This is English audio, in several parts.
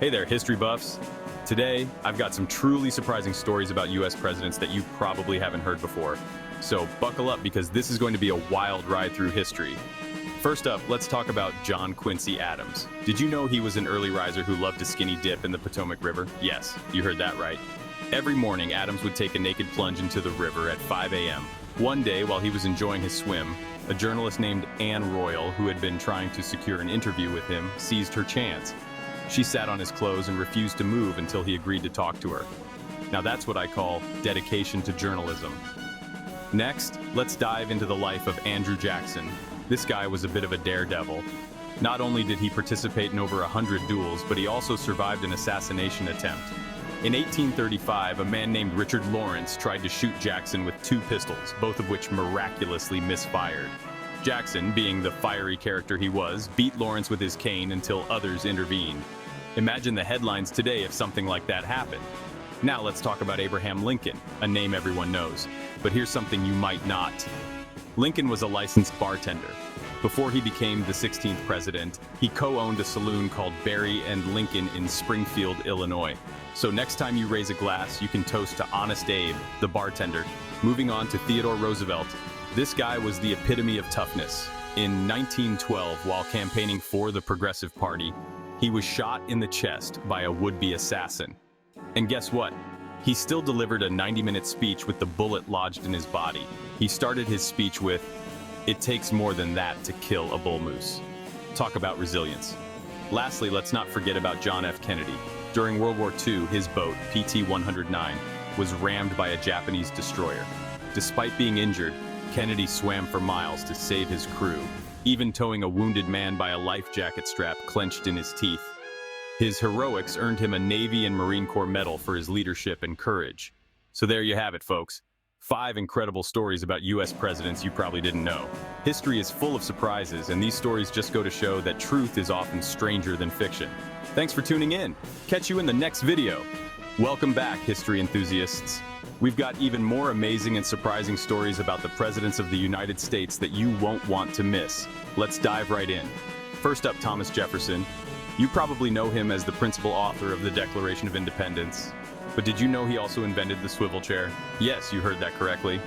Hey there, history buffs. Today, I've got some truly surprising stories about US presidents that you probably haven't heard before. So buckle up because this is going to be a wild ride through history. First up, let's talk about John Quincy Adams. Did you know he was an early riser who loved to skinny dip in the Potomac River? Yes, you heard that right. Every morning, Adams would take a naked plunge into the river at 5 a.m. One day, while he was enjoying his swim, a journalist named Anne Royal, who had been trying to secure an interview with him, seized her chance. She sat on his clothes and refused to move until he agreed to talk to her. Now that's what I call dedication to journalism. Next, let's dive into the life of Andrew Jackson. This guy was a bit of a daredevil. Not only did he participate in over 100 duels, but he also survived an assassination attempt. In 1835, a man named Richard Lawrence tried to shoot Jackson with 2 pistols, both of which miraculously misfired. Jackson, being the fiery character he was, beat Lawrence with his cane until others intervened. Imagine the headlines today if something like that happened. Now let's talk about Abraham Lincoln, a name everyone knows. But here's something you might not. Lincoln was a licensed bartender. Before he became the 16th president, he co-owned a saloon called Berry and Lincoln in Springfield, Illinois. So next time you raise a glass, you can toast to Honest Abe, the bartender. Moving on to Theodore Roosevelt. This guy was the epitome of toughness. In 1912, while campaigning for the Progressive Party, he was shot in the chest by a would-be assassin. And guess what? He still delivered a 90-minute speech with the bullet lodged in his body. He started his speech with, "It takes more than that to kill a bull moose." Talk about resilience. Lastly, let's not forget about John F. Kennedy. During World War II, his boat, PT-109, was rammed by a Japanese destroyer. Despite being injured, Kennedy swam for miles to save his crew, even towing a wounded man by a life jacket strap clenched in his teeth. His heroics earned him a Navy and Marine Corps medal for his leadership and courage. So there you have it, folks. 5 incredible stories about US presidents you probably didn't know. History is full of surprises, and these stories just go to show that truth is often stranger than fiction. Thanks for tuning in. Catch you in the next video. Welcome back, history enthusiasts. We've got even more amazing and surprising stories about the presidents of the United States that you won't want to miss. Let's dive right in. First up, Thomas Jefferson. You probably know him as the principal author of the Declaration of Independence. But did you know he also invented the swivel chair? Yes, you heard that correctly.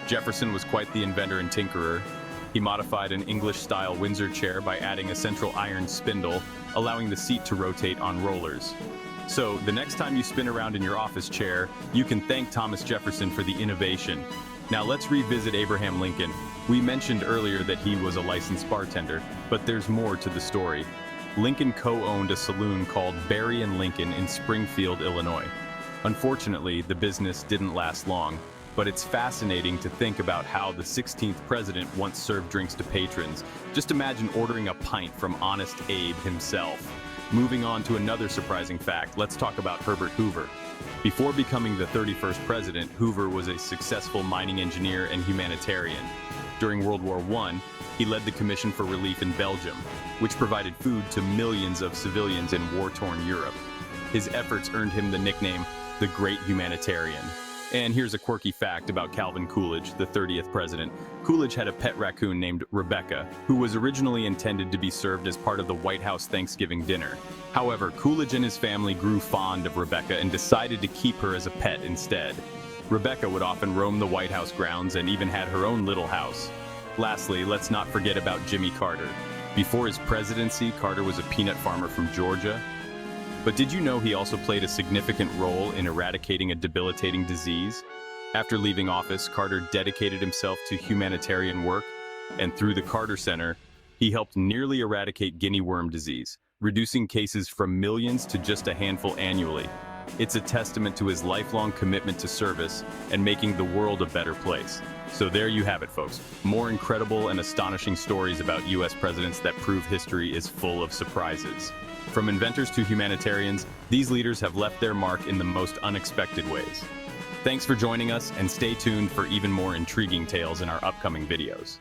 Jefferson was quite the inventor and tinkerer. He modified an English-style Windsor chair by adding a central iron spindle, allowing the seat to rotate on rollers. So, the next time you spin around in your office chair, you can thank Thomas Jefferson for the innovation. Now let's revisit Abraham Lincoln. We mentioned earlier that he was a licensed bartender, but there's more to the story. Lincoln co-owned a saloon called Berry and Lincoln in Springfield, Illinois. Unfortunately, the business didn't last long, but it's fascinating to think about how the 16th president once served drinks to patrons. Just imagine ordering a pint from Honest Abe himself. Moving on to another surprising fact, let's talk about Herbert Hoover. Before becoming the 31st president, Hoover was a successful mining engineer and humanitarian. During World War I, he led the Commission for Relief in Belgium, which provided food to millions of civilians in war-torn Europe. His efforts earned him the nickname, the Great Humanitarian. And here's a quirky fact about Calvin Coolidge, the 30th president. Coolidge had a pet raccoon named Rebecca, who was originally intended to be served as part of the White House Thanksgiving dinner. However, Coolidge and his family grew fond of Rebecca and decided to keep her as a pet instead. Rebecca would often roam the White House grounds and even had her own little house. Lastly, let's not forget about Jimmy Carter. Before his presidency, Carter was a peanut farmer from Georgia. But did you know he also played a significant role in eradicating a debilitating disease? After leaving office, Carter dedicated himself to humanitarian work, and through the Carter Center, he helped nearly eradicate guinea worm disease, reducing cases from millions to just a handful annually. It's a testament to his lifelong commitment to service and making the world a better place. So there you have it, folks. More incredible and astonishing stories about US presidents that prove history is full of surprises. From inventors to humanitarians, these leaders have left their mark in the most unexpected ways. Thanks for joining us, and stay tuned for even more intriguing tales in our upcoming videos.